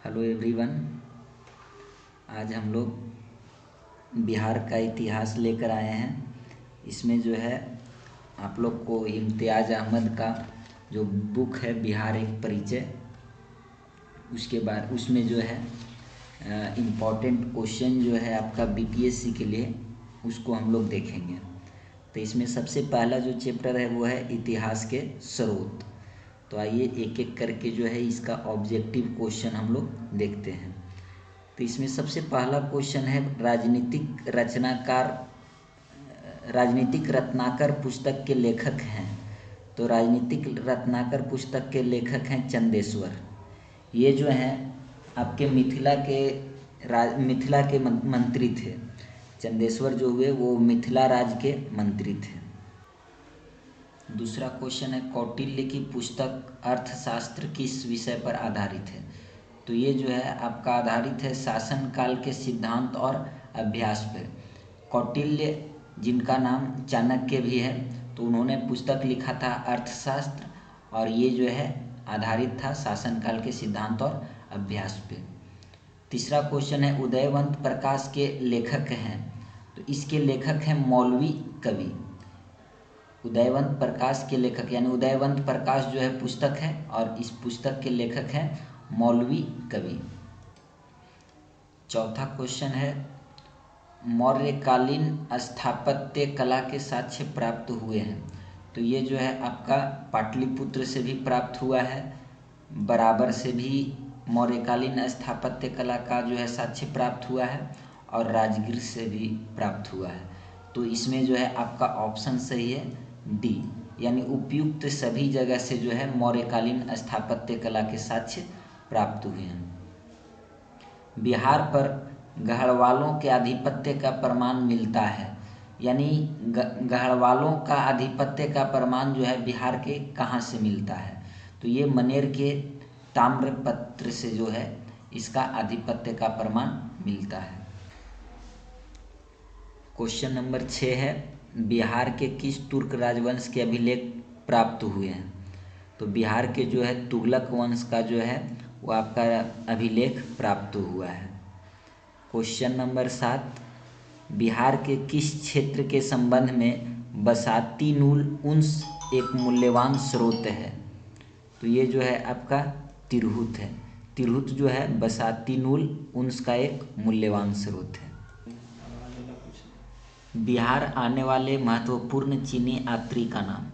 Hello everyone. आज हम लोग बिहार का इतिहास लेकर आए हैं। इसमें जो है आप लोग को इम्तियाज़ अहमद का जो बुक है बिहार एक परिचय, उसके बाद उसमें जो है इम्पॉर्टेंट क्वेश्चन जो है आपका बीपीएससी के लिए, उसको हम लोग देखेंगे। तो इसमें सबसे पहला जो चैप्टर है वो है इतिहास के स्रोत। तो आइए एक एक करके जो है इसका ऑब्जेक्टिव क्वेश्चन हम लोग देखते हैं। तो इसमें सबसे पहला क्वेश्चन है राजनीतिक रत्नाकर पुस्तक के लेखक हैं। तो राजनीतिक रत्नाकर पुस्तक के लेखक हैं चंदेश्वर। ये जो हैं आपके मिथिला के मंत्री थे। चंदेश्वर जो हुए वो मिथिला राज्य के मंत्री थे। दूसरा क्वेश्चन है कौटिल्य की पुस्तक अर्थशास्त्र किस विषय पर आधारित है। तो ये जो है आपका आधारित है शासन काल के सिद्धांत और अभ्यास पर। कौटिल्य जिनका नाम चाणक्य भी है, तो उन्होंने पुस्तक लिखा था अर्थशास्त्र, और ये जो है आधारित था शासन काल के सिद्धांत और अभ्यास पे। तीसरा क्वेश्चन है उदयवंत प्रकाश के लेखक हैं। तो इसके लेखक हैं मौलवी कवि। उदयवंत प्रकाश के लेखक यानी उदयवंत प्रकाश जो है पुस्तक है, और इस पुस्तक के लेखक हैं मौलवी कवि। चौथा क्वेश्चन है मौर्यकालीन स्थापत्य कला के साक्ष्य प्राप्त हुए हैं। तो ये जो है आपका पाटलिपुत्र से भी प्राप्त हुआ है, बराबर से भी मौर्यकालीन स्थापत्य कला का जो है साक्ष्य प्राप्त हुआ है, और राजगीर से भी प्राप्त हुआ है। तो इसमें जो है आपका ऑप्शन सही है डी, यानी उपयुक्त सभी जगह से जो है मौर्यकालीन स्थापत्य कला के साक्ष्य प्राप्त हुए हैं। बिहार पर गढ़वालों के आधिपत्य का प्रमाण मिलता है, यानी गढ़वालों का आधिपत्य का प्रमाण जो है बिहार के कहाँ से मिलता है। तो ये मनेर के ताम्रपत्र से जो है इसका आधिपत्य का प्रमाण मिलता है। क्वेश्चन नंबर 6 है बिहार के किस तुर्क राजवंश के अभिलेख प्राप्त हुए हैं। तो बिहार के जो है तुगलक वंश का जो है वो आपका अभिलेख प्राप्त हुआ है। क्वेश्चन नंबर 7 बिहार के किस क्षेत्र के संबंध में बसाती नूल उन्स एक मूल्यवान स्रोत है। तो ये जो है आपका तिरहुत है। तिरहुत जो है बसाती नूल उन्स का एक मूल्यवान स्रोत है। बिहार आने वाले महत्वपूर्ण चीनी यात्री का नाम।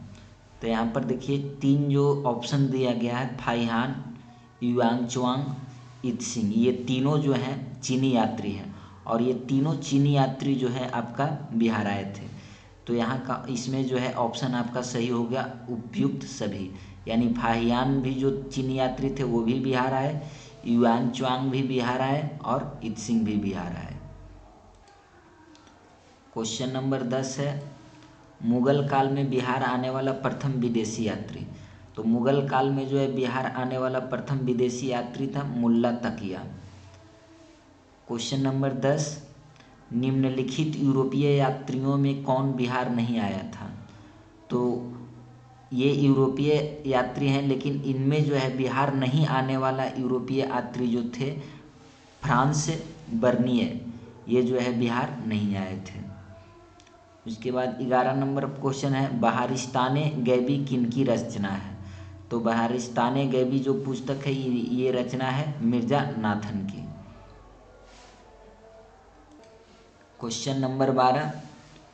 तो यहाँ पर देखिए 3 जो ऑप्शन दिया गया है, फाइहान, युआंगचुआंग, इत्सिंग, ये तीनों जो हैं चीनी यात्री हैं, और ये तीनों चीनी यात्री जो है आपका बिहार आए थे। तो यहाँ का इसमें जो है ऑप्शन आपका सही हो गया उपयुक्त सभी, यानी फाहियान भी जो चीनी यात्री थे वो भी बिहार आए, युआंगचुआंग भी बिहार आए, और इत्सिंग भी बिहार आए। क्वेश्चन नंबर 10 है मुगल काल में बिहार आने वाला प्रथम विदेशी यात्री। तो मुगल काल में जो है बिहार आने वाला प्रथम विदेशी यात्री था मुल्ला तकिया। क्वेश्चन नंबर 10 निम्नलिखित यूरोपीय यात्रियों में कौन बिहार नहीं आया था। तो ये यूरोपीय यात्री हैं, लेकिन इनमें जो है बिहार नहीं आने वाला यूरोपीय यात्री जो थे फ्रांस बर्निए, ये जो है बिहार नहीं आए थे। उसके बाद 11 नंबर क्वेश्चन है बहारिस्तान गैबी किनकी रचना है। तो बहारिस्तान गैबी जो पुस्तक है ये रचना है मिर्जा नाथन की। क्वेश्चन नंबर 12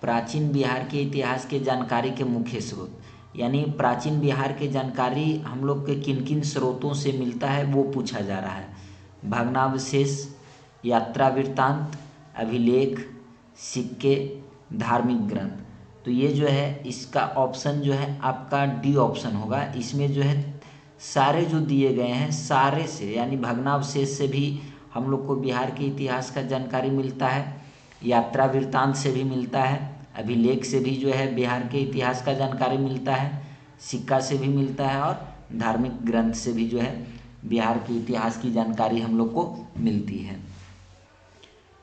प्राचीन बिहार के इतिहास के जानकारी के मुख्य स्रोत, यानी प्राचीन बिहार के जानकारी हम लोग के किन किन स्रोतों से मिलता है वो पूछा जा रहा है। भग्नावशेष, यात्रा वृत्तांत, अभिलेख, सिक्के, धार्मिक ग्रंथ। तो ये जो है इसका ऑप्शन जो है आपका डी ऑप्शन होगा। इसमें जो है सारे जो दिए गए हैं सारे से, यानी भग्नावशेष से भी हम लोग को बिहार के इतिहास का जानकारी मिलता है, यात्रा वृत्तांत से भी मिलता है, अभिलेख से भी जो है बिहार के इतिहास का जानकारी मिलता है, सिक्का से भी मिलता है, और धार्मिक ग्रंथ से भी जो है बिहार के इतिहास की जानकारी हम लोग को मिलती है।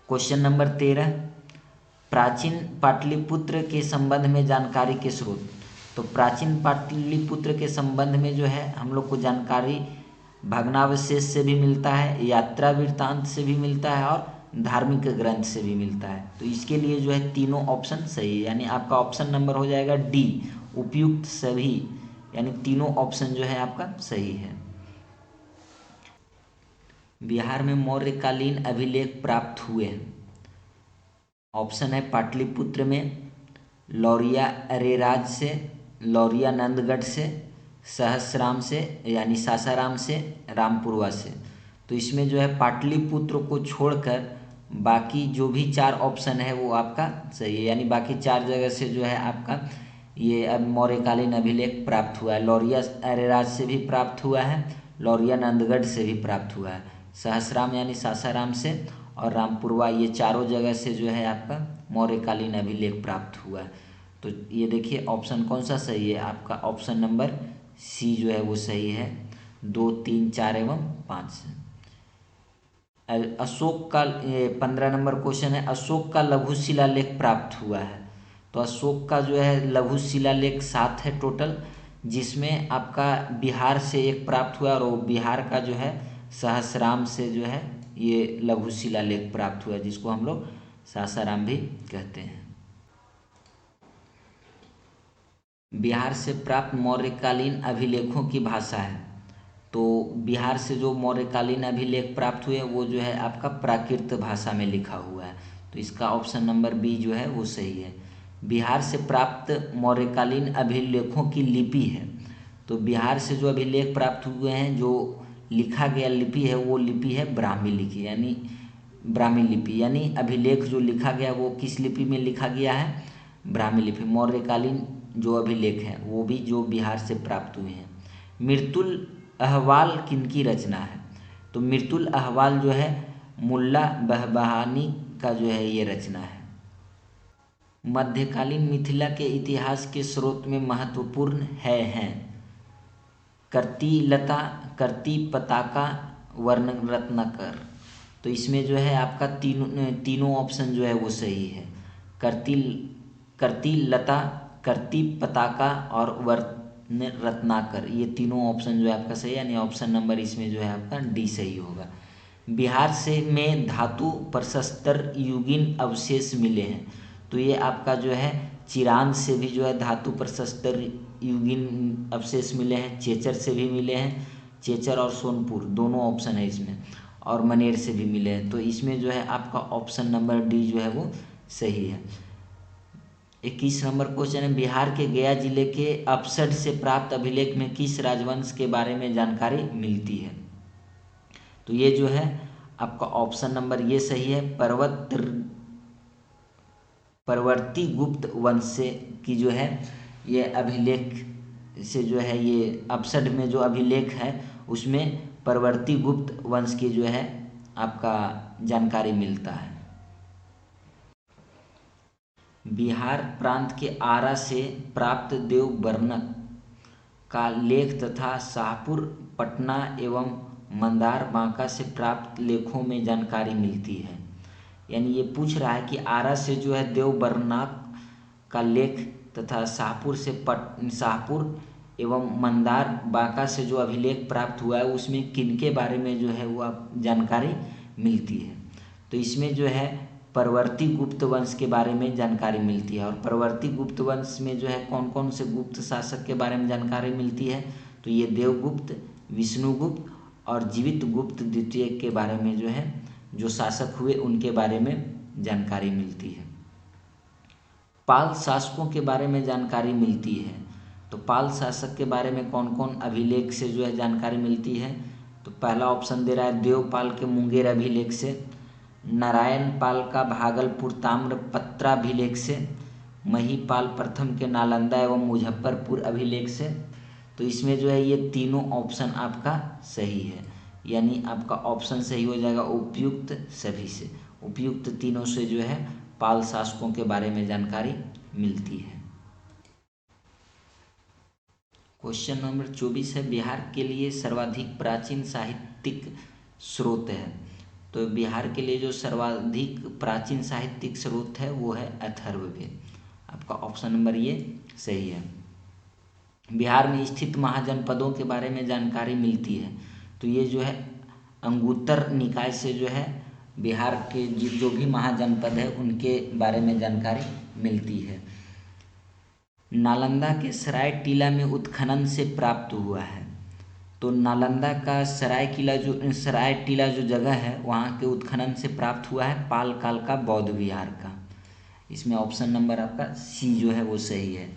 क्वेश्चन नंबर 13 प्राचीन पाटलिपुत्र के संबंध में जानकारी के स्रोत। तो प्राचीन पाटलिपुत्र के संबंध में जो है हम लोग को जानकारी भग्नावशेष से भी मिलता है, यात्रा वृत्तांत से भी मिलता है और धार्मिक ग्रंथ से भी मिलता है। तो इसके लिए जो है तीनों ऑप्शन सही है, यानी आपका ऑप्शन नंबर हो जाएगा डी, उपयुक्त सभी, यानी तीनों ऑप्शन जो है आपका सही है। बिहार में मौर्यकालीन अभिलेख प्राप्त हुए हैं। ऑप्शन है पाटलिपुत्र में, लौरिया अरेराज से, लौरिया नंदगढ़ से, सहसराम से यानी सासाराम से, रामपुरवा से। तो इसमें जो है पाटलिपुत्र को छोड़कर बाकी जो भी 4 ऑप्शन है वो आपका सही है, यानी बाकी 4 जगह से जो है आपका ये अब मौर्यकालीन अभिलेख प्राप्त हुआ है। लौरिया अरेराज से भी प्राप्त हुआ है, लौरिया नंदगढ़ से भी प्राप्त हुआ है, सहसराम यानी सासाराम से और रामपुरवा, ये चारों जगह से जो है आपका मौर्यकालीन अभिलेख प्राप्त हुआ है। तो ये देखिए ऑप्शन कौन सा सही है, आपका ऑप्शन नंबर सी जो है वो सही है, 2, 3, 4 एवं 5। अशोक का 15 नंबर क्वेश्चन है, अशोक का लघु शिलालेख प्राप्त हुआ है। तो अशोक का जो है लघु शिलालेख 7 है टोटल, जिसमें आपका बिहार से एक प्राप्त हुआ और वो बिहार का जो है सहसराम से जो है ये लघु शिलालेख प्राप्त हुआ, जिसको हम लोग सासाराम भी कहते हैं। बिहार से प्राप्त मौर्यकालीन अभिलेखों की भाषा है। तो बिहार से जो मौर्यकालीन अभिलेख प्राप्त हुए वो जो है आपका प्राकृत भाषा में लिखा हुआ है। तो इसका ऑप्शन नंबर बी जो है वो सही है। बिहार से प्राप्त मौर्यकालीन अभिलेखों की लिपि है। तो बिहार से जो अभिलेख प्राप्त हुए हैं, जो लिखा गया लिपि है वो लिपि है ब्राह्मी लिपि, यानी अभिलेख जो लिखा गया वो किस लिपि में लिखा गया है, ब्राह्मी लिपि। मौर्यकालीन जो अभिलेख हैं वो भी जो बिहार से प्राप्त हुए हैं। मृतुल अहवाल किनकी रचना है। तो मृतुल अहवाल जो है मुल्ला बहबहानी का जो है ये रचना है। मध्यकालीन मिथिला के इतिहास के स्रोत में महत्वपूर्ण हैं कर्तिलता, कर्ति पताका, वर्ण रत्नाकर। तो इसमें जो है आपका तीनों ऑप्शन जो है वो सही है। कर्तिलता, कर्ति पताका और वर्ण रत्नाकर, ये तीनों ऑप्शन जो है आपका सही है, यानी ऑप्शन नंबर इसमें जो है आपका डी सही होगा। बिहार से में धातु प्रशस्तर युगीन अवशेष मिले हैं। तो ये आपका जो है चिरांद से भी जो है धातु प्रशस्तर युगीन अवशेष मिले हैं, चेचर से भी मिले हैं, चेचर और सोनपुर दोनों ऑप्शन है इसमें, और मनेर से भी मिले हैं। तो इसमें जो है आपका ऑप्शन नंबर डी जो है वो सही है। 21 नंबर क्वेश्चन है, बिहार के गया जिले के अपसड से प्राप्त अभिलेख में किस राजवंश के बारे में जानकारी मिलती है। तो ये जो है आपका ऑप्शन नंबर ये सही है, परवर्ती गुप्त वंश से की जो है ये अभिलेख से जो है ये अपसड में जो अभिलेख है उसमें परवर्ती गुप्त वंश की जो है आपका जानकारी मिलता है। बिहार प्रांत के आरा से प्राप्त देवबर्मक का लेख तथा शाहपुर, पटना एवं मंदार, बांका से प्राप्त लेखों में जानकारी मिलती है। यानी ये पूछ रहा है कि आरा से जो है देवबर्मक का लेख तथा शाहपुर एवं मंदार, बांका से जो अभिलेख प्राप्त हुआ है उसमें किनके बारे में जो है वो आप जानकारी मिलती है। तो इसमें जो है परवर्ती गुप्त वंश के बारे में जानकारी मिलती है। और परवर्ती गुप्त वंश में जो है कौन कौन से गुप्त शासक के बारे में जानकारी मिलती है, तो ये देवगुप्त, विष्णुगुप्त और जीवित गुप्त द्वितीय के बारे में जो है जो शासक हुए उनके बारे में जानकारी मिलती है। पाल शासकों के बारे में जानकारी मिलती है। तो पाल शासक के बारे में कौन कौन अभिलेख से जो है जानकारी मिलती है, तो पहला ऑप्शन दे रहा है देवपाल के मुंगेर अभिलेख से, नारायण पाल का भागलपुर ताम्रपत्राभिलेख से, महीपाल प्रथम के नालंदा एवं मुजफ्फरपुर अभिलेख से। तो इसमें जो है ये तीनों ऑप्शन आपका सही है, यानी आपका ऑप्शन सही हो जाएगा उपयुक्त सभी से। उपयुक्त तीनों से जो है पाल शासकों के बारे में जानकारी मिलती है। क्वेश्चन नंबर 24 है, बिहार के लिए सर्वाधिक प्राचीन साहित्यिक स्रोत है। तो बिहार के लिए जो सर्वाधिक प्राचीन साहित्यिक स्रोत है वो है अथर्ववेद। आपका ऑप्शन नंबर ये सही है। बिहार में स्थित महाजनपदों के बारे में जानकारी मिलती है। तो ये जो है अंगुत्तर निकाय से जो है बिहार के जो भी महाजनपद है उनके बारे में जानकारी मिलती है। नालंदा के सराय टीला में उत्खनन से प्राप्त हुआ है। तो नालंदा का सराय टीला जो जगह है वहाँ के उत्खनन से प्राप्त हुआ है पाल काल का बौद्ध विहार का। इसमें ऑप्शन नंबर आपका सी जो है वो सही है।